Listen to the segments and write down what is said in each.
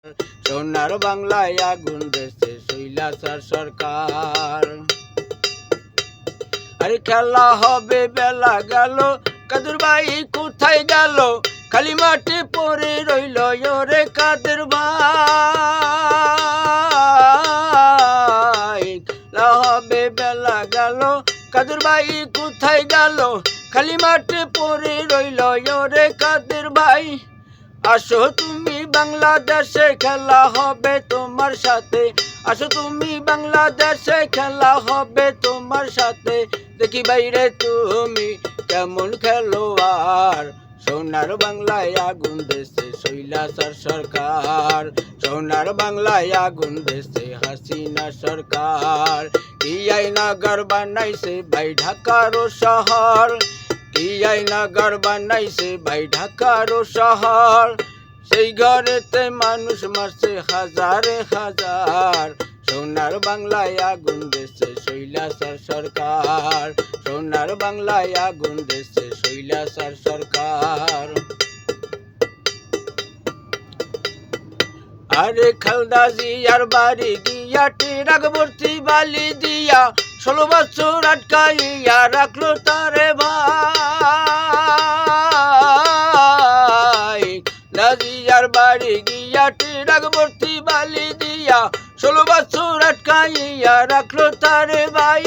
সোনার বাংলায় আগুন দেশে শৈলাচার সরকার। আরে খেলা হবে বেলা গেল, কাদের ভাই কোথায় গেল? খালি মাটি পড়ে রইল ওরে কাদের ভাই। খেলা হবে বেলা গেল, কাদের ভাই কোথায় গেল? খালি মাটি পড়ে রইল ওরে কাদের ভাই। আসো তুমি বাংলাদেশে খেলা হবে তোমার সাথে, আসো তুমি বাংলাদেশে খেলা হবে তোমার সাথে। দেখি বাইরে তুমি কেমন খেলোয়াড়। সোনার বাংলায় আগুন দেশে শৈলাচার সরকার, সোনার বাংলায় আগুন দেশে হাসিনা সরকার। কি আইনাগর বানাইছে ভাই ঢাকার শহর, কি আইনাগর বানাইছে ভাই ঢাকার শহর। সেই ঘরেতে মানুষ মারছে হাজারে হাজার। সোনার বাংলায় আগুন দেশে শৈলাচার সরকার, সোনার বাংলায় আগুন দেশে শৈলাচার সরকার। আরে খালদা জিয়ার বাড়ি গিয়া টিরাক ভর্তি বালি দিয়া 16 বছর আটকাইয়া রাখলো তারে ভাই। দাদিয়ার বাড়ি গিয়া টিরাক ভর্তি বালি দিয়া 16 বছর আটকাইয়া রাখলো তারে ভাই।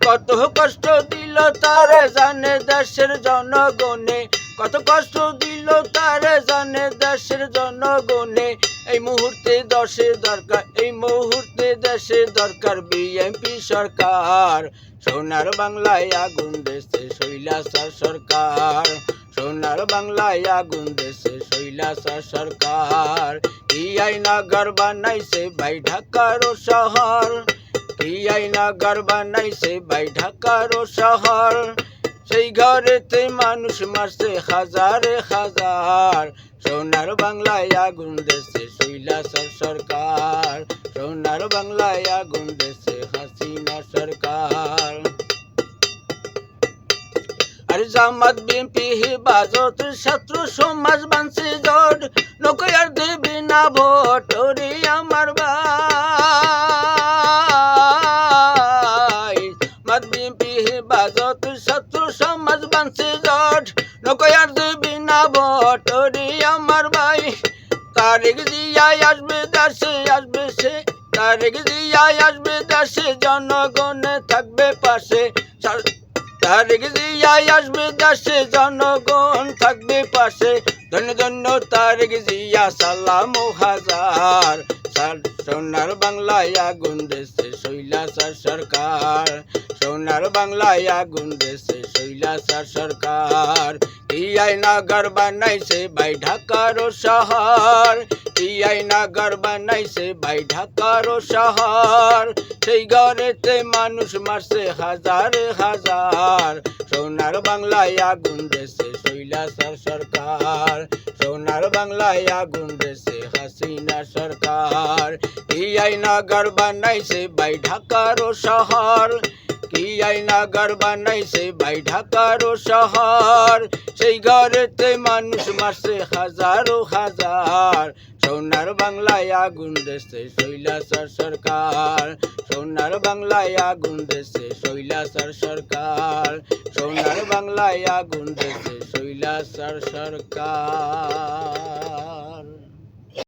কত কষ্ট দিল তারে জানে দেশের জনগণে, কত কষ্ট দিল তারে জানে দেশের জনগণে। এই মুহূর্তে দেশে দরকার, এই মুহূর্তে দেশে দরকার বিএনপি সরকার। সোনার বাংলায় আগুন দেশে শৈলাচার সরকার, সোনার বাংলায় আগুন দেশে শৈলাচার সরকার। কি আইনাগর বানাইছে ভাই ঢাকার শহর, কি আইনাগর বানাইছে ভাই ঢাকার শহর। সেই ঘরেতে মানুষ মারছে হাজারে হাজার। সোনার বাংলায় আগুন দেশে শৈলাচার সরকার, সোনার বাংলায় আগুন দেশে হাসিনা সরকার। আর জামাত বিএনপি হেফাজত ছাত্র সমাজ বানছে জোট, নৌকায় আর দেবে না ভোট ওরে আমার ভাই। জামাত বিএনপি হেফাজত ছাত্র সমাজ বানছে জোট, নৌকায় আর দেবে না ভোট ওরে আমার ভাই। তারেক জিয়া আসবে দেশে, আসবে সে তারেক জিয়া আসবে দেশে, জনগণে থাকবে পাশে। তারেক জিয়া আসবে দেশে, জনগণ থাকবে পাশে। ধন্য ধন্য তারেক জিয়া সালাম হাজার। সোনার বাংলায় আগুন দেশে শৈলাচার সরকার, সোনার বাংলায় আগুন দেশে শৈলাচার সরকার। কি আইনাগর বানাইছে ভাই ঢাকার শহর, কি আইনাগর বানাইছে ভাই ঢাকার শহর। সেই ঘরেতে মানুষ মারছে হাজারে হাজার। সোনার বাংলায় আগুন দেশে শৈলাচার সরকার, সোনার বাংলায় আগুন দেশে হাসিনা সরকার। কি আইনাগর বানাইছে ভাই ঢাকার শহর, কি আইনাগর বানাইছে ভাই ঢাকার শহর। সেই ঘরেতে মানুষ মারছে হাজারো হাজার। সোনার বাংলায় আগুন দেশে শৈলাচার সরকার, সোনার বাংলায় আগুন দেশে শৈলাচার সরকার, সোনার বাংলায় আগুন দেশে শৈলাচার সরকার।